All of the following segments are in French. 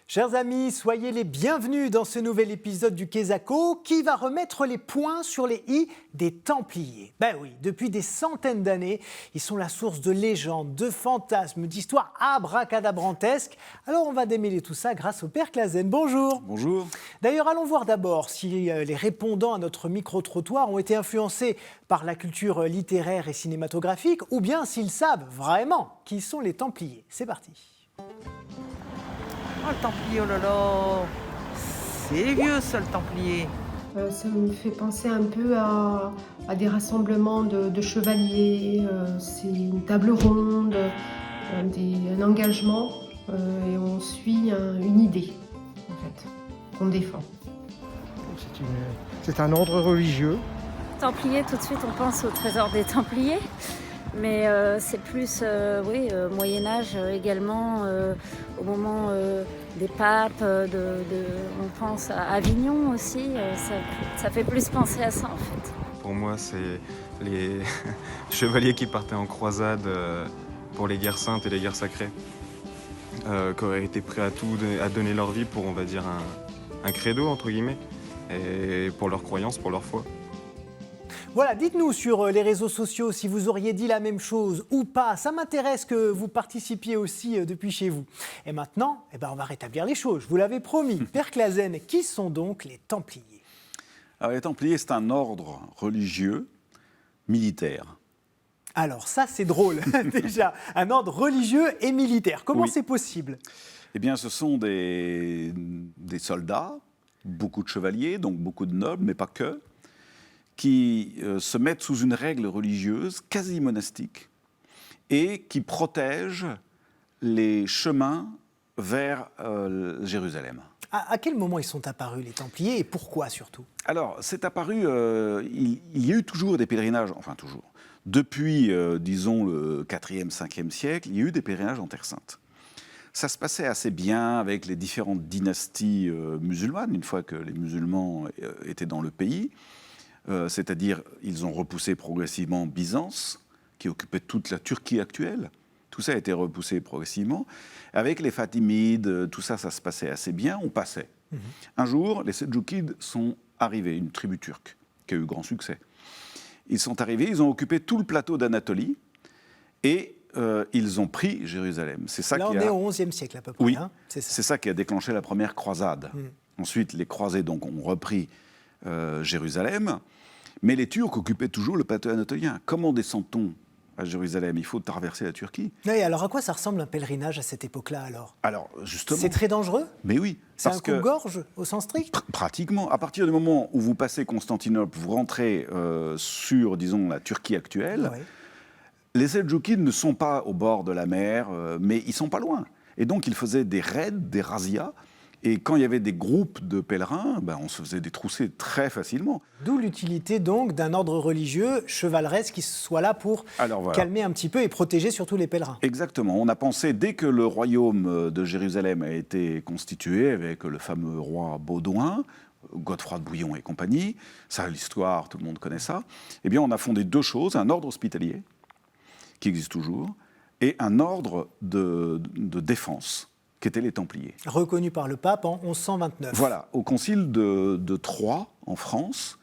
Chers amis, soyez les bienvenus dans ce nouvel épisode du Quesaco qui va remettre les points sur les i des Templiers. Ben oui, depuis des centaines d'années, ils sont la source de légendes, de fantasmes, d'histoires abracadabrantesques. Alors on va démêler tout ça grâce au Père Clasen. Bonjour. Bonjour. D'ailleurs, allons voir d'abord si les répondants à notre micro-trottoir ont été influencés par la culture littéraire et cinématographique ou bien s'ils savent vraiment qui sont les Templiers. C'est parti. Oh le Templier, oh là là, c'est vieux ça le Templier. Ça me fait penser un peu à des rassemblements de chevaliers. C'est une table ronde, un engagement et on suit une idée en fait, qu'on défend. C'est un ordre religieux. Templiers, tout de suite on pense au trésor des Templiers, mais c'est plus Moyen-Âge également, au moment des papes, on pense à Avignon aussi, ça fait plus penser à ça en fait. Pour moi, c'est les chevaliers qui partaient en croisade pour les guerres saintes et les guerres sacrées, qui auraient été prêts à donner leur vie pour, on va dire, un credo, entre guillemets, et pour leur croyance, pour leur foi. Voilà, dites-nous sur les réseaux sociaux si vous auriez dit la même chose ou pas. Ça m'intéresse que vous participiez aussi depuis chez vous. Et maintenant, on va rétablir les choses. Vous l'avez promis. Père Clasen, qui sont donc les Templiers ? Alors, les Templiers, c'est un ordre religieux militaire. Alors ça, c'est drôle déjà. Un ordre religieux et militaire. Comment c'est possible ? Eh bien, ce sont des soldats, beaucoup de chevaliers, donc beaucoup de nobles, mais pas que, qui se mettent sous une règle religieuse quasi monastique et qui protègent les chemins vers Jérusalem. À quel moment ils sont apparus, les Templiers, et pourquoi surtout ? Alors, c'est apparu, il y a eu toujours des pèlerinages, enfin toujours, depuis, disons, le 4e, 5e siècle, il y a eu des pèlerinages en Terre Sainte. Ça se passait assez bien avec les différentes dynasties musulmanes, une fois que les musulmans étaient dans le pays. C'est-à-dire, ils ont repoussé progressivement Byzance, qui occupait toute la Turquie actuelle. Tout ça a été repoussé progressivement. Avec les Fatimides, tout ça, ça se passait assez bien, on passait. Un jour, les Seldjoukides sont arrivés, une tribu turque, qui a eu grand succès. Ils sont arrivés, ils ont occupé tout le plateau d'Anatolie, et ils ont pris Jérusalem. C'est ça Là, on est au XIe siècle à peu près. Oui, hein, c'est ça qui a déclenché la première croisade. Ensuite, les croisés donc, ont repris Jérusalem, mais les Turcs occupaient toujours le plateau anatolien. Comment descend-on à Jérusalem ? Il faut traverser la Turquie. Et alors, à quoi ça ressemble un pèlerinage à cette époque-là alors ? Alors, justement... C'est très dangereux ? Mais oui. C'est un coupe-gorge au sens strict ? Pratiquement. À partir du moment où vous passez Constantinople, vous rentrez sur, disons, la Turquie actuelle, les Seldjoukides ne sont pas au bord de la mer, mais ils sont pas loin. Et donc, ils faisaient des raids, des razzias. Et quand il y avait des groupes de pèlerins, on se faisait détrousser très facilement. D'où l'utilité donc d'un ordre religieux chevaleresque qui soit là pour calmer un petit peu et protéger surtout les pèlerins. Exactement. On a pensé, dès que le royaume de Jérusalem a été constitué avec le fameux roi Baudouin, Godefroy de Bouillon et compagnie, ça l'histoire, tout le monde connaît ça, eh bien on a fondé deux choses, un ordre hospitalier, qui existe toujours, et un ordre de défense, qui étaient les Templiers. Reconnu par le pape en 1129. Voilà, au concile de Troyes, en France,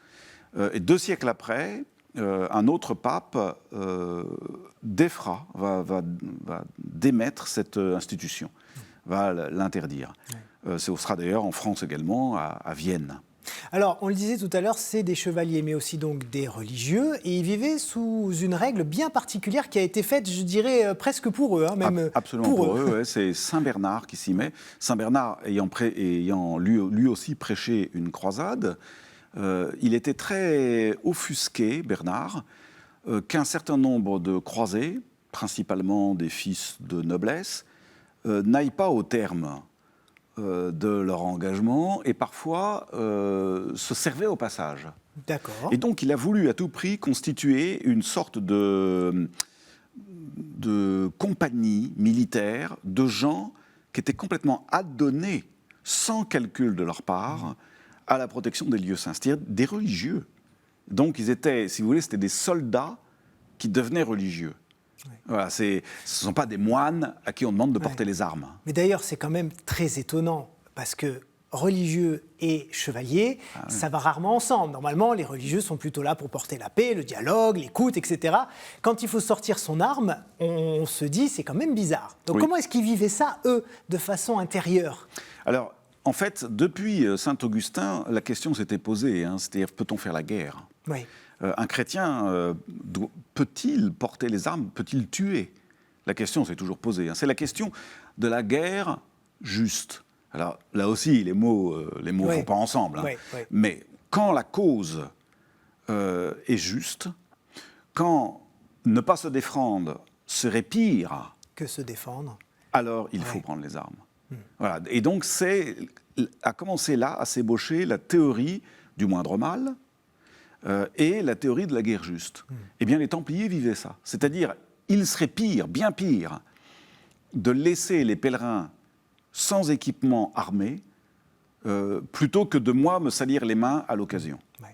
et 2 siècles après, un autre pape défera, va démettre cette institution, va l'interdire. Ce sera d'ailleurs en France également, à Vienne. Alors, on le disait tout à l'heure, c'est des chevaliers, mais aussi donc des religieux, et ils vivaient sous une règle bien particulière qui a été faite, je dirais, presque pour eux, même absolument pour eux. Ouais, c'est Saint Bernard qui s'y met. Saint Bernard ayant lui aussi prêché une croisade, il était très offusqué, Bernard, qu'un certain nombre de croisés, principalement des fils de noblesse, n'aillent pas au terme de leur engagement et parfois se servaient au passage. D'accord. Et donc il a voulu à tout prix constituer une sorte de compagnie militaire de gens qui étaient complètement adonnés, sans calcul de leur part, à la protection des lieux saints, c'est-à-dire des religieux. Donc ils étaient, si vous voulez, c'était des soldats qui devenaient religieux. Voilà, ce ne sont pas des moines à qui on demande de porter les armes. Mais d'ailleurs, c'est quand même très étonnant parce que religieux et chevaliers, ça va rarement ensemble. Normalement, les religieux sont plutôt là pour porter la paix, le dialogue, l'écoute, etc. Quand il faut sortir son arme, on se dit c'est quand même bizarre. Donc Oui. comment est-ce qu'ils vivaient ça, eux, de façon intérieure? Alors, en fait, depuis Saint-Augustin, la question s'était posée, hein, c'est-à-dire peut-on faire la guerre? Oui. Un chrétien peut-il porter les armes, peut-il tuer? La question s'est toujours posée. Hein. C'est la question de la guerre juste. Alors là aussi, les mots ne Oui. vont pas ensemble. Hein. Oui, oui. Mais quand la cause est juste, quand ne pas se défendre serait pire, Que se défendre. alors il faut prendre les armes. Voilà. Et donc a commencé là à s'ébaucher la théorie du moindre mal et la théorie de la guerre juste. Eh bien, les Templiers vivaient ça. C'est-à-dire, il serait pire, bien pire, de laisser les pèlerins sans équipement armé, plutôt que de moi me salir les mains à l'occasion. Ouais.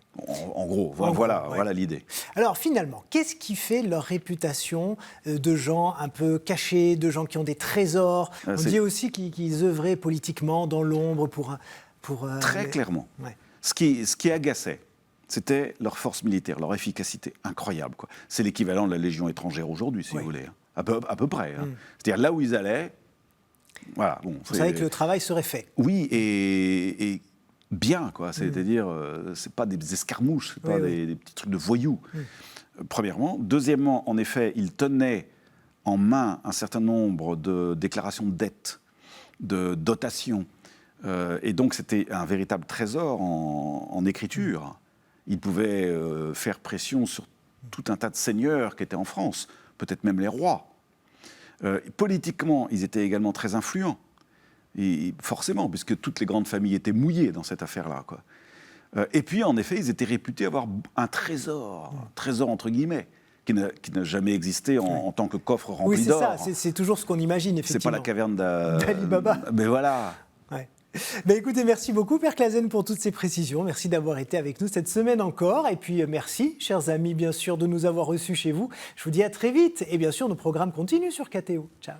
En gros, En voilà, gros, ouais. voilà l'idée. Alors finalement, qu'est-ce qui fait leur réputation de gens un peu cachés, de gens qui ont des trésors? On dit aussi qu'ils œuvraient politiquement dans l'ombre pour Très clairement. Ouais. Ce qui agaçait, c'était leur force militaire, leur efficacité incroyable, quoi. C'est l'équivalent de la Légion étrangère aujourd'hui, si Oui. vous voulez. Hein. À peu près. Hein. C'est-à-dire là où ils allaient, voilà. Bon, Vous savez que le travail serait fait. Oui, et bien, quoi. C'est-à-dire, c'est pas des escarmouches, c'est pas des petits trucs de voyous. Premièrement. Deuxièmement, en effet, ils tenaient en main un certain nombre de déclarations de dettes, de dotations. Et donc, c'était un véritable trésor en écriture. Ils pouvaient faire pression sur tout un tas de seigneurs qui étaient en France, peut-être même les rois. Politiquement, ils étaient également très influents. Et forcément, puisque toutes les grandes familles étaient mouillées dans cette affaire-là, quoi. Et puis, en effet, ils étaient réputés avoir un trésor entre guillemets, qui n'a jamais existé en tant que coffre rempli Oui, c'est d'or. ça, c'est toujours ce qu'on imagine, effectivement. C'est pas la caverne d'Ali Baba. Mais voilà. Ouais. Ben écoutez, merci beaucoup Père Clasen pour toutes ces précisions. Merci d'avoir été avec nous cette semaine encore. Et puis merci, chers amis, bien sûr, de nous avoir reçus chez vous. Je vous dis à très vite. Et bien sûr, nos programmes continuent sur KTO. Ciao.